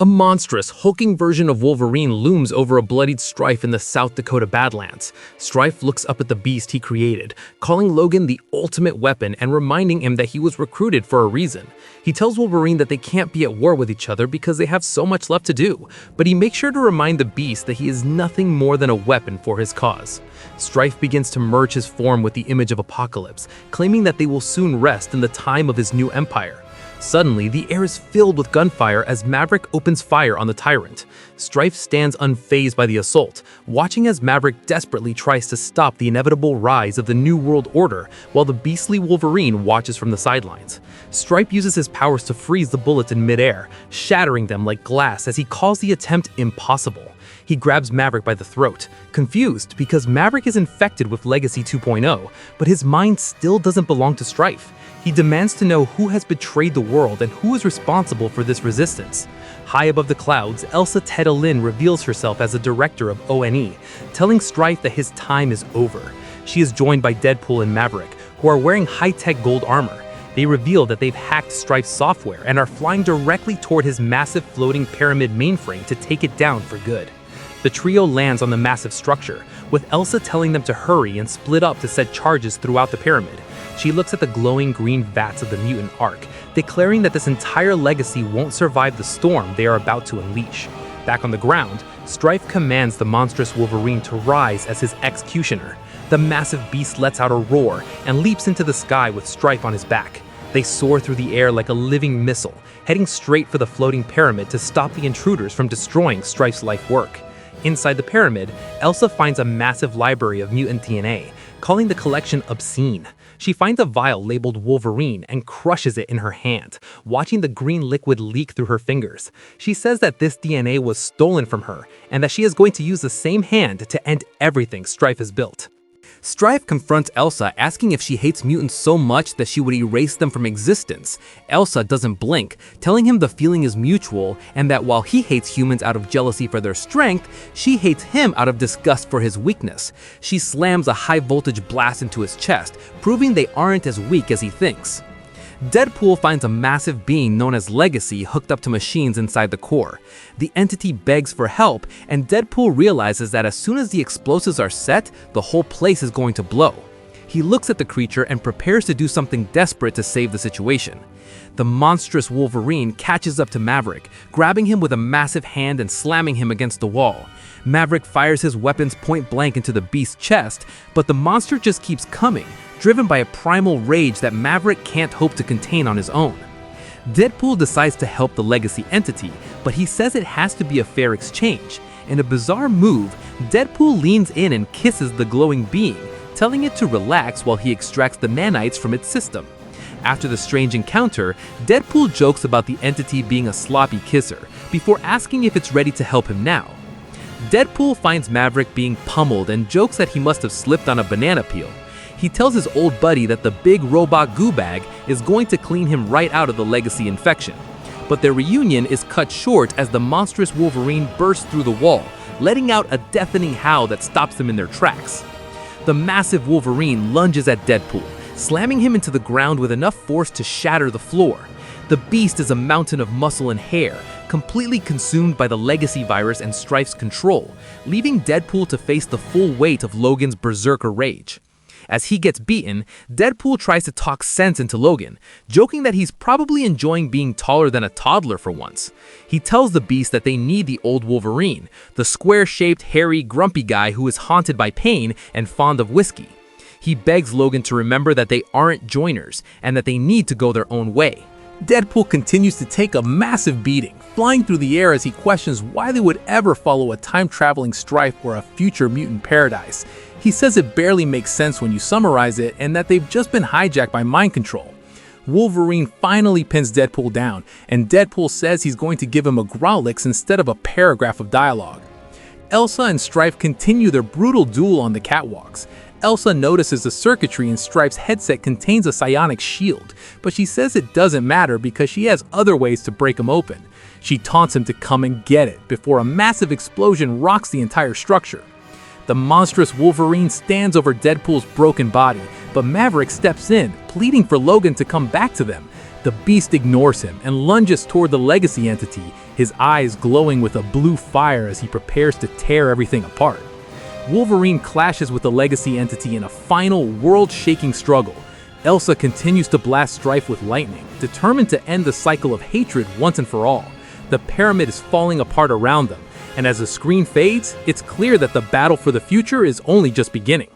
A monstrous, hulking version of Wolverine looms over a bloodied Strife in the South Dakota Badlands. Strife looks up at the beast he created, calling Logan the ultimate weapon and reminding him that he was recruited for a reason. He tells Wolverine that they can't be at war with each other because they have so much left to do, but he makes sure to remind the beast that he is nothing more than a weapon for his cause. Strife begins to merge his form with the image of Apocalypse, claiming that they will soon rest in the time of his new empire. Suddenly, the air is filled with gunfire as Maverick opens fire on the tyrant. Strife stands unfazed by the assault, watching as Maverick desperately tries to stop the inevitable rise of the New World Order while the beastly Wolverine watches from the sidelines. Strife uses his powers to freeze the bullets in midair, shattering them like glass as he calls the attempt impossible. He grabs Maverick by the throat, confused because Maverick is infected with Legacy 2.0, but his mind still doesn't belong to Strife. He demands to know who has betrayed the world and who is responsible for this resistance. High above the clouds, Elsa Teta Lynn reveals herself as the director of ONE, telling Strife that his time is over. She is joined by Deadpool and Maverick, who are wearing high-tech gold armor. They reveal that they've hacked Strife's software and are flying directly toward his massive floating pyramid mainframe to take it down for good. The trio lands on the massive structure, with Elsa telling them to hurry and split up to set charges throughout the pyramid. She looks at the glowing green vats of the mutant arc, declaring that this entire legacy won't survive the storm they are about to unleash. Back on the ground, Strife commands the monstrous Wolverine to rise as his executioner. The massive beast lets out a roar and leaps into the sky with Strife on his back. They soar through the air like a living missile, heading straight for the floating pyramid to stop the intruders from destroying Strife's life work. Inside the pyramid, Elsa finds a massive library of mutant DNA, calling the collection obscene. She finds a vial labeled Wolverine and crushes it in her hand, watching the green liquid leak through her fingers. She says that this DNA was stolen from her and that she is going to use the same hand to end everything Strife has built. Strife confronts Elsa, asking if she hates mutants so much that she would erase them from existence. Elsa doesn't blink, telling him the feeling is mutual and that while he hates humans out of jealousy for their strength, she hates him out of disgust for his weakness. She slams a high-voltage blast into his chest, proving they aren't as weak as he thinks. Deadpool finds a massive being known as Legacy hooked up to machines inside the core. The entity begs for help, and Deadpool realizes that as soon as the explosives are set, the whole place is going to blow. He looks at the creature and prepares to do something desperate to save the situation. The monstrous Wolverine catches up to Maverick, grabbing him with a massive hand and slamming him against the wall. Maverick fires his weapons point blank into the beast's chest, but the monster just keeps coming, driven by a primal rage that Maverick can't hope to contain on his own. Deadpool decides to help the Legacy entity, but he says it has to be a fair exchange. In a bizarre move, Deadpool leans in and kisses the glowing being, telling it to relax while he extracts the nanites from its system. After the strange encounter, Deadpool jokes about the entity being a sloppy kisser, before asking if it's ready to help him now. Deadpool finds Maverick being pummeled and jokes that he must have slipped on a banana peel. He tells his old buddy that the big robot goo bag is going to clean him right out of the Legacy infection. But their reunion is cut short as the monstrous Wolverine bursts through the wall, letting out a deafening howl that stops them in their tracks. The massive Wolverine lunges at Deadpool, slamming him into the ground with enough force to shatter the floor. The beast is a mountain of muscle and hair, completely consumed by the Legacy virus and Strife's control, leaving Deadpool to face the full weight of Logan's berserker rage. As he gets beaten, Deadpool tries to talk sense into Logan, joking that he's probably enjoying being taller than a toddler for once. He tells the beast that they need the old Wolverine, the square-shaped, hairy, grumpy guy who is haunted by pain and fond of whiskey. He begs Logan to remember that they aren't joiners and that they need to go their own way. Deadpool continues to take a massive beating, flying through the air as he questions why they would ever follow a time-traveling Strife or a future mutant paradise. He says it barely makes sense when you summarize it and that they've just been hijacked by mind control. Wolverine finally pins Deadpool down, and Deadpool says he's going to give him a Growlix instead of a paragraph of dialogue. Elsa and Strife continue their brutal duel on the catwalks. Elsa notices the circuitry in Strife's headset contains a psionic shield, but she says it doesn't matter because she has other ways to break him open. She taunts him to come and get it before a massive explosion rocks the entire structure. The monstrous Wolverine stands over Deadpool's broken body, but Maverick steps in, pleading for Logan to come back to them. The beast ignores him and lunges toward the legacy entity, his eyes glowing with a blue fire as he prepares to tear everything apart. Wolverine clashes with the legacy entity in a final world-shaking struggle. Elsa continues to blast Strife with lightning, determined to end the cycle of hatred once and for all. The pyramid is falling apart around them, and as the screen fades, it's clear that the battle for the future is only just beginning.